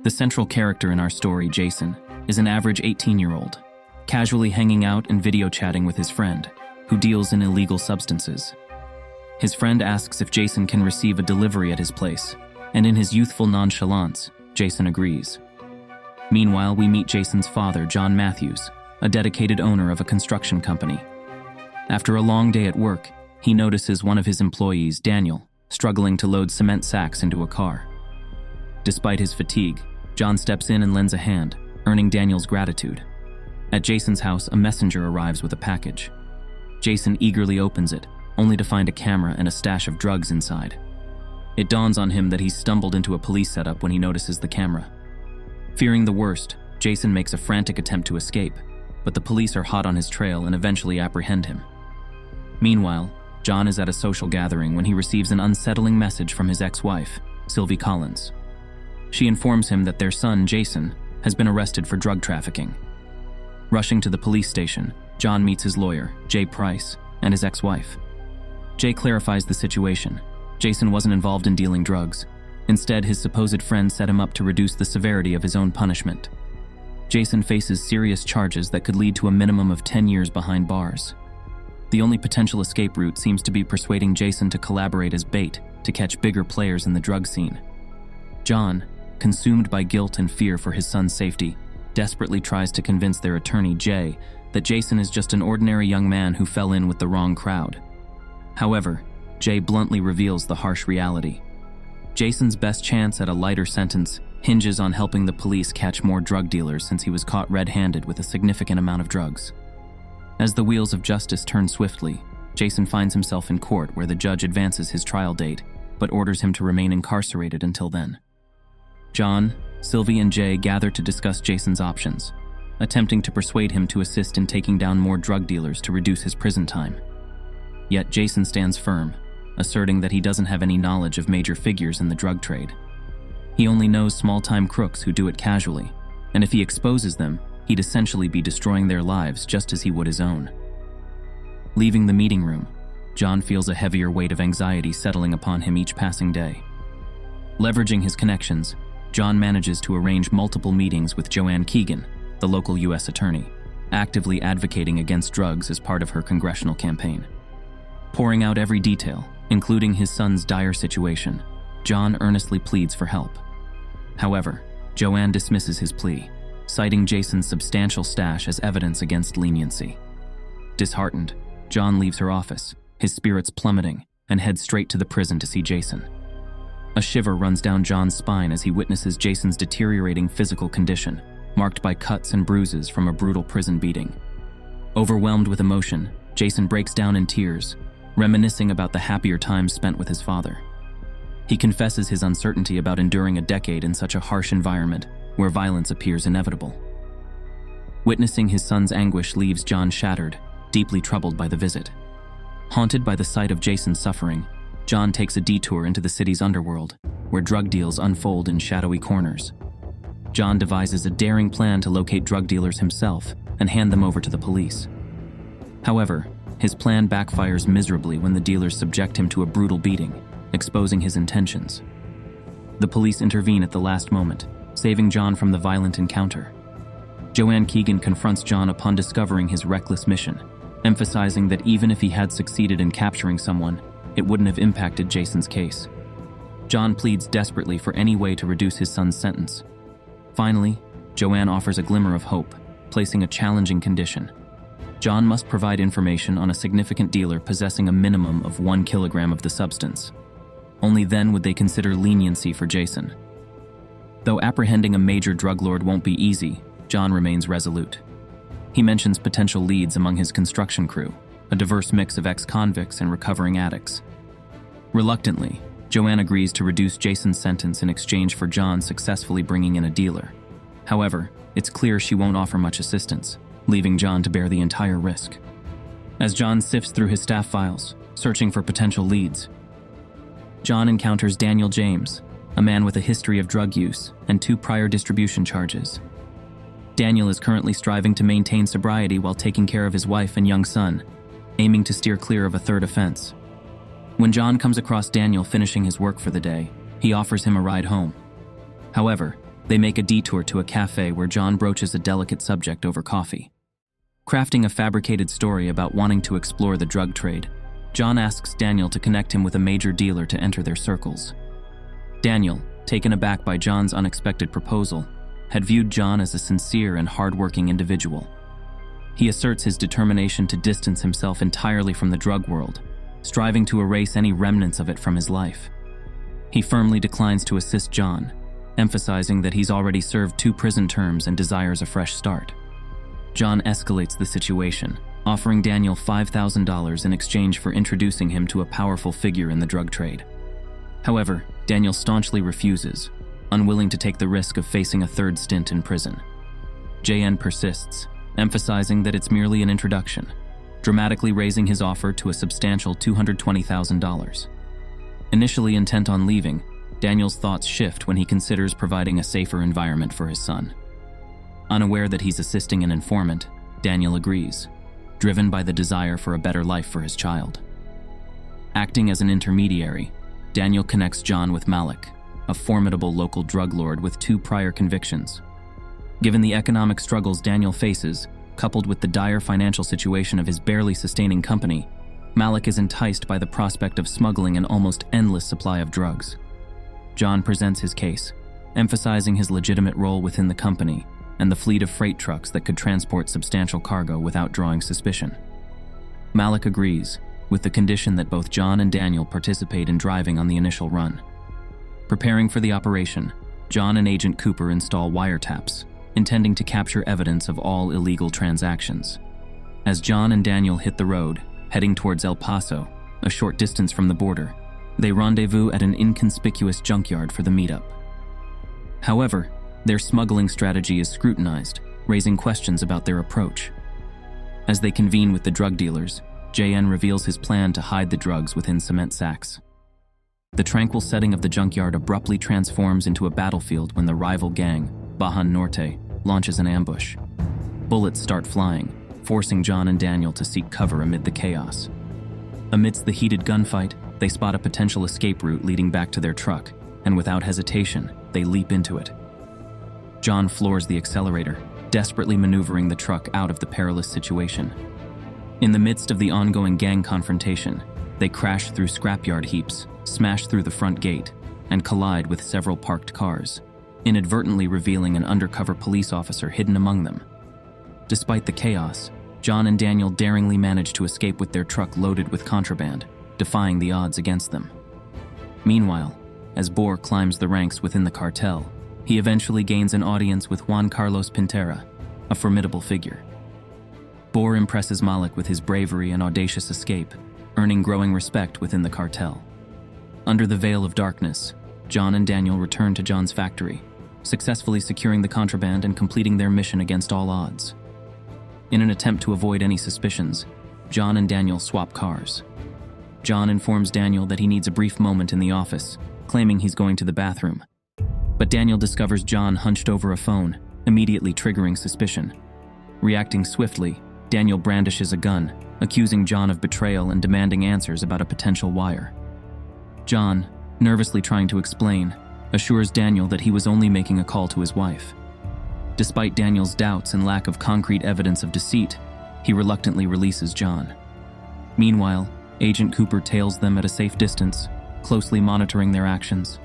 The central character in our story, Jason, is an average 18-year-old, casually hanging out and video chatting with his friend, who deals in illegal substances. His friend asks if Jason can receive a delivery at his place, and in his youthful nonchalance, Jason agrees. Meanwhile, we meet Jason's father, John Matthews, a dedicated owner of a construction company. After a long day at work, he notices one of his employees, Daniel, struggling to load cement sacks into a car. Despite his fatigue, John steps in and lends a hand, earning Daniel's gratitude. At Jason's house, a messenger arrives with a package. Jason eagerly opens it, only to find a camera and a stash of drugs inside. It dawns on him that he's stumbled into a police setup when he notices the camera. Fearing the worst, Jason makes a frantic attempt to escape, but the police are hot on his trail and eventually apprehend him. Meanwhile, John is at a social gathering when he receives an unsettling message from his ex-wife, Sylvie Collins. She informs him that their son, Jason, has been arrested for drug trafficking. Rushing to the police station, John meets his lawyer, Jay Price, and his ex-wife. Jay clarifies the situation. Jason wasn't involved in dealing drugs. Instead, his supposed friend set him up to reduce the severity of his own punishment. Jason faces serious charges that could lead to a minimum of 10 years behind bars. The only potential escape route seems to be persuading Jason to collaborate as bait to catch bigger players in the drug scene. John, consumed by guilt and fear for his son's safety, desperately tries to convince their attorney, Jay, that Jason is just an ordinary young man who fell in with the wrong crowd. However, Jay bluntly reveals the harsh reality. Jason's best chance at a lighter sentence hinges on helping the police catch more drug dealers since he was caught red-handed with a significant amount of drugs. As the wheels of justice turn swiftly, Jason finds himself in court where the judge advances his trial date, but orders him to remain incarcerated until then. John, Sylvie, and Jay gather to discuss Jason's options, attempting to persuade him to assist in taking down more drug dealers to reduce his prison time. Yet Jason stands firm, asserting that he doesn't have any knowledge of major figures in the drug trade. He only knows small-time crooks who do it casually, and if he exposes them, he'd essentially be destroying their lives just as he would his own. Leaving the meeting room, John feels a heavier weight of anxiety settling upon him each passing day. Leveraging his connections, John manages to arrange multiple meetings with Joanne Keegan, the local U.S. attorney, actively advocating against drugs as part of her congressional campaign. Pouring out every detail, including his son's dire situation, John earnestly pleads for help. However, Joanne dismisses his plea, citing Jason's substantial stash as evidence against leniency. Disheartened, John leaves her office, his spirits plummeting, and heads straight to the prison to see Jason. A shiver runs down John's spine as he witnesses Jason's deteriorating physical condition, marked by cuts and bruises from a brutal prison beating. Overwhelmed with emotion, Jason breaks down in tears, reminiscing about the happier times spent with his father. He confesses his uncertainty about enduring a decade in such a harsh environment where violence appears inevitable. Witnessing his son's anguish leaves John shattered, deeply troubled by the visit. Haunted by the sight of Jason's suffering, John takes a detour into the city's underworld, where drug deals unfold in shadowy corners. John devises a daring plan to locate drug dealers himself and hand them over to the police. However, his plan backfires miserably when the dealers subject him to a brutal beating, exposing his intentions. The police intervene at the last moment, saving John from the violent encounter. Joanne Keegan confronts John upon discovering his reckless mission, emphasizing that even if he had succeeded in capturing someone, it wouldn't have impacted Jason's case. John pleads desperately for any way to reduce his son's sentence. Finally, Joanne offers a glimmer of hope, placing a challenging condition. John must provide information on a significant dealer possessing a minimum of 1 kilogram of the substance. Only then would they consider leniency for Jason. Though apprehending a major drug lord won't be easy, John remains resolute. He mentions potential leads among his construction crew, a diverse mix of ex-convicts and recovering addicts. Reluctantly, Joanne agrees to reduce Jason's sentence in exchange for John successfully bringing in a dealer. However, it's clear she won't offer much assistance, leaving John to bear the entire risk. As John sifts through his staff files, searching for potential leads, John encounters Daniel James, a man with a history of drug use and 2 prior distribution charges. Daniel is currently striving to maintain sobriety while taking care of his wife and young son, aiming to steer clear of a 3rd offense. When John comes across Daniel finishing his work for the day, he offers him a ride home. However, They make a detour to a cafe where John broaches a delicate subject over coffee. Crafting a fabricated story about wanting to explore the drug trade, John asks Daniel to connect him with a major dealer to enter their circles. Daniel, taken aback by John's unexpected proposal, had viewed John as a sincere and hard-working individual. He asserts his determination to distance himself entirely from the drug world, striving to erase any remnants of it from his life. He firmly declines to assist John, emphasizing that he's already served 2 prison terms and desires a fresh start. John escalates the situation, offering Daniel $5,000 in exchange for introducing him to a powerful figure in the drug trade. However, Daniel staunchly refuses, unwilling to take the risk of facing a 3rd stint in prison. JN persists, emphasizing that it's merely an introduction, dramatically raising his offer to a substantial $220,000. Initially intent on leaving, Daniel's thoughts shift when he considers providing a safer environment for his son. Unaware that he's assisting an informant, Daniel agrees, driven by the desire for a better life for his child. Acting as an intermediary, Daniel connects John with Malik, a formidable local drug lord with 2 prior convictions. Given the economic struggles Daniel faces, coupled with the dire financial situation of his barely sustaining company, Malik is enticed by the prospect of smuggling an almost endless supply of drugs. John presents his case, emphasizing his legitimate role within the company and the fleet of freight trucks that could transport substantial cargo without drawing suspicion. Malik agrees, with the condition that both John and Daniel participate in driving on the initial run. Preparing for the operation, John and Agent Cooper install wiretaps, intending to capture evidence of all illegal transactions. As John and Daniel hit the road, heading towards El Paso, a short distance from the border, they rendezvous at an inconspicuous junkyard for the meetup. However, their smuggling strategy is scrutinized, raising questions about their approach. As they convene with the drug dealers, JN reveals his plan to hide the drugs within cement sacks. The tranquil setting of the junkyard abruptly transforms into a battlefield when the rival gang, Bajan Norte, launches an ambush. Bullets start flying, forcing John and Daniel to seek cover amid the chaos. Amidst the heated gunfight, they spot a potential escape route leading back to their truck, and without hesitation, they leap into it. John floors the accelerator, desperately maneuvering the truck out of the perilous situation. In the midst of the ongoing gang confrontation, they crash through scrapyard heaps, smash through the front gate, and collide with several parked cars, inadvertently revealing an undercover police officer hidden among them. Despite the chaos, John and Daniel daringly manage to escape with their truck loaded with contraband, defying the odds against them. Meanwhile, as Boer climbs the ranks within the cartel, he eventually gains an audience with Juan Carlos Pintera, a formidable figure. Boer impresses Malik with his bravery and audacious escape, earning growing respect within the cartel. Under the veil of darkness, John and Daniel return to John's factory, successfully securing the contraband and completing their mission against all odds. In an attempt to avoid any suspicions, John and Daniel swap cars. John informs Daniel that he needs a brief moment in the office, claiming he's going to the bathroom. But Daniel discovers John hunched over a phone, immediately triggering suspicion. Reacting swiftly, Daniel brandishes a gun, accusing John of betrayal and demanding answers about a potential wire. John, nervously trying to explain, assures Daniel that he was only making a call to his wife. Despite Daniel's doubts and lack of concrete evidence of deceit, he reluctantly releases John. Meanwhile, Agent Cooper tails them at a safe distance, closely monitoring their actions.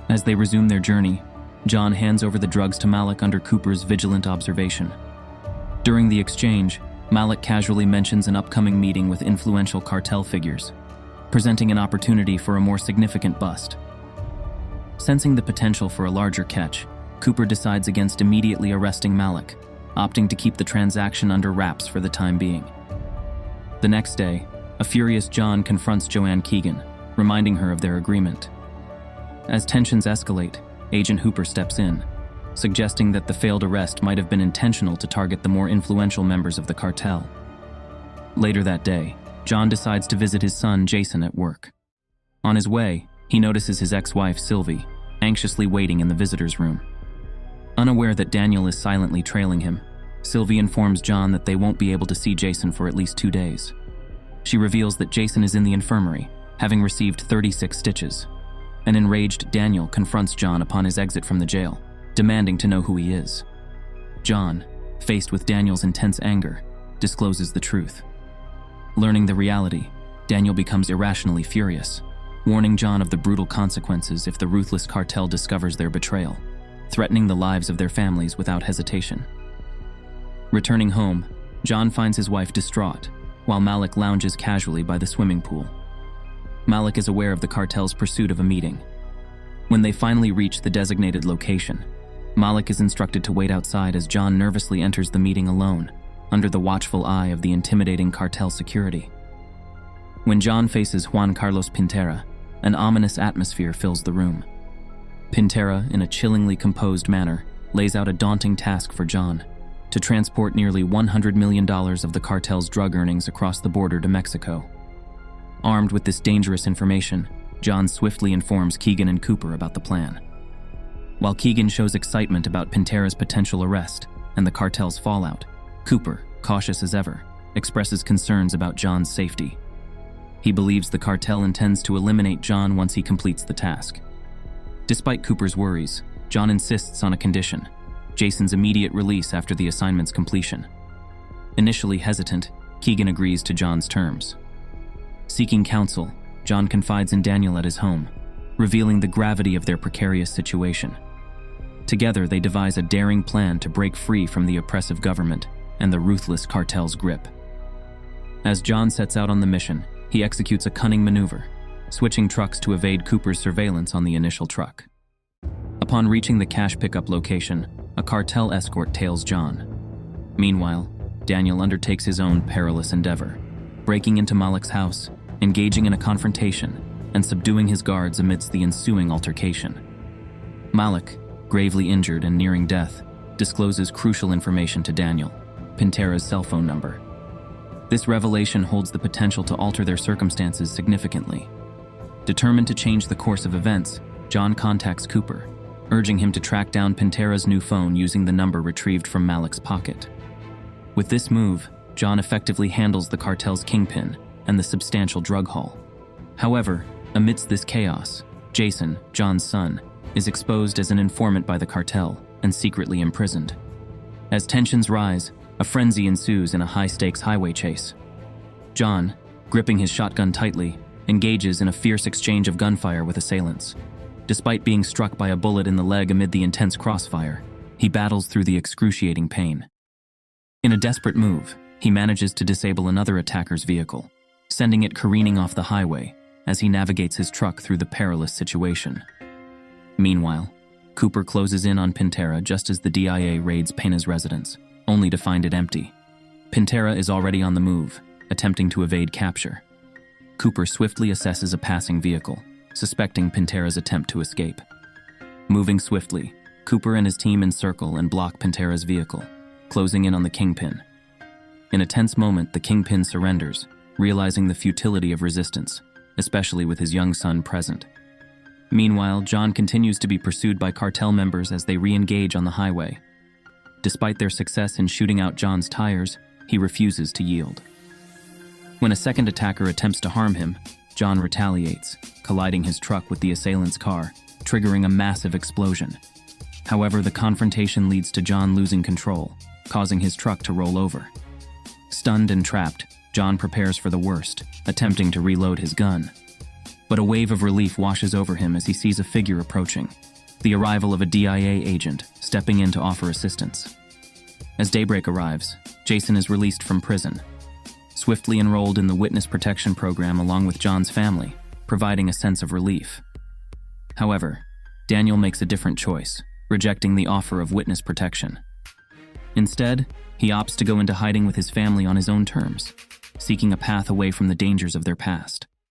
As they resume their journey, John hands over the drugs to Malik under Cooper's vigilant observation. During the exchange, Malik casually mentions an upcoming meeting with influential cartel figures, presenting an opportunity for a more significant bust. Sensing the potential for a larger catch, Cooper decides against immediately arresting Malik, opting to keep the transaction under wraps for the time being. The next day, a furious John confronts Joanne Keegan, reminding her of their agreement. As tensions escalate, Agent Hooper steps in, suggesting that the failed arrest might have been intentional to target the more influential members of the cartel. Later that day, John decides to visit his son Jason at work. On his way, he notices his ex-wife Sylvie, anxiously waiting in the visitor's room. Unaware that Daniel is silently trailing him, Sylvie informs John that they won't be able to see Jason for at least 2 days. She reveals that Jason is in the infirmary, having received 36 stitches. An enraged Daniel confronts John upon his exit from the jail, demanding to know who he is. John, faced with Daniel's intense anger, discloses the truth. Learning the reality, Daniel becomes irrationally furious, warning John of the brutal consequences if the ruthless cartel discovers their betrayal, threatening the lives of their families without hesitation. Returning home, John finds his wife distraught, while Malik lounges casually by the swimming pool. Malik is aware of the cartel's pursuit of a meeting. When they finally reach the designated location, Malik is instructed to wait outside as John nervously enters the meeting alone, under the watchful eye of the intimidating cartel security. When John faces Juan Carlos Pintera, an ominous atmosphere fills the room. Pintera, in a chillingly composed manner, lays out a daunting task for John: to transport nearly $100 million of the cartel's drug earnings across the border to Mexico. Armed with this dangerous information, John swiftly informs Keegan and Cooper about the plan. While Keegan shows excitement about Pintera's potential arrest and the cartel's fallout, Cooper, cautious as ever, expresses concerns about John's safety. He believes the cartel intends to eliminate John once he completes the task. Despite Cooper's worries, John insists on a condition: Jason's immediate release after the assignment's completion. Initially hesitant, Keegan agrees to John's terms. Seeking counsel, John confides in Daniel at his home, revealing the gravity of their precarious situation. Together, they devise a daring plan to break free from the oppressive government and the ruthless cartel's grip. As John sets out on the mission, he executes a cunning maneuver, switching trucks to evade Cooper's surveillance on the initial truck. Upon reaching the cash pickup location, a cartel escort tails John. Meanwhile, Daniel undertakes his own perilous endeavor, breaking into Malik's house, engaging in a confrontation, and subduing his guards amidst the ensuing altercation. Malik, gravely injured and nearing death, discloses crucial information to Daniel: Pintera's cell phone number. This revelation holds the potential to alter their circumstances significantly. Determined to change the course of events, John contacts Cooper, urging him to track down Pintera's new phone using the number retrieved from Malik's pocket. With this move, John effectively handles the cartel's kingpin and the substantial drug haul. However, amidst this chaos, Jason, John's son, is exposed as an informant by the cartel and secretly imprisoned. As tensions rise, a frenzy ensues in a high-stakes highway chase. John, gripping his shotgun tightly, engages in a fierce exchange of gunfire with assailants. Despite being struck by a bullet in the leg amid the intense crossfire, he battles through the excruciating pain. In a desperate move, he manages to disable another attacker's vehicle, sending it careening off the highway as he navigates his truck through the perilous situation. Meanwhile, Cooper closes in on Pintera just as the DIA raids Pena's residence, only to find it empty. Pintera is already on the move, attempting to evade capture. Cooper swiftly assesses a passing vehicle, suspecting Pintera's attempt to escape. Moving swiftly, Cooper and his team encircle and block Pintera's vehicle, closing in on the Kingpin. In a tense moment, the Kingpin surrenders, realizing the futility of resistance, especially with his young son present. Meanwhile, John continues to be pursued by cartel members as they re-engage on the highway. Despite their success in shooting out John's tires, he refuses to yield. When a second attacker attempts to harm him, John retaliates, colliding his truck with the assailant's car, triggering a massive explosion. However, the confrontation leads to John losing control, causing his truck to roll over. Stunned and trapped, John prepares for the worst, attempting to reload his gun. But a wave of relief washes over him as he sees a figure approaching, the arrival of a DIA agent stepping in to offer assistance. As daybreak arrives, Jason is released from prison, swiftly enrolled in the witness protection program along with John's family, providing a sense of relief. However, Daniel makes a different choice, rejecting the offer of witness protection. Instead, he opts to go into hiding with his family on his own terms, seeking a path away from the dangers of their past.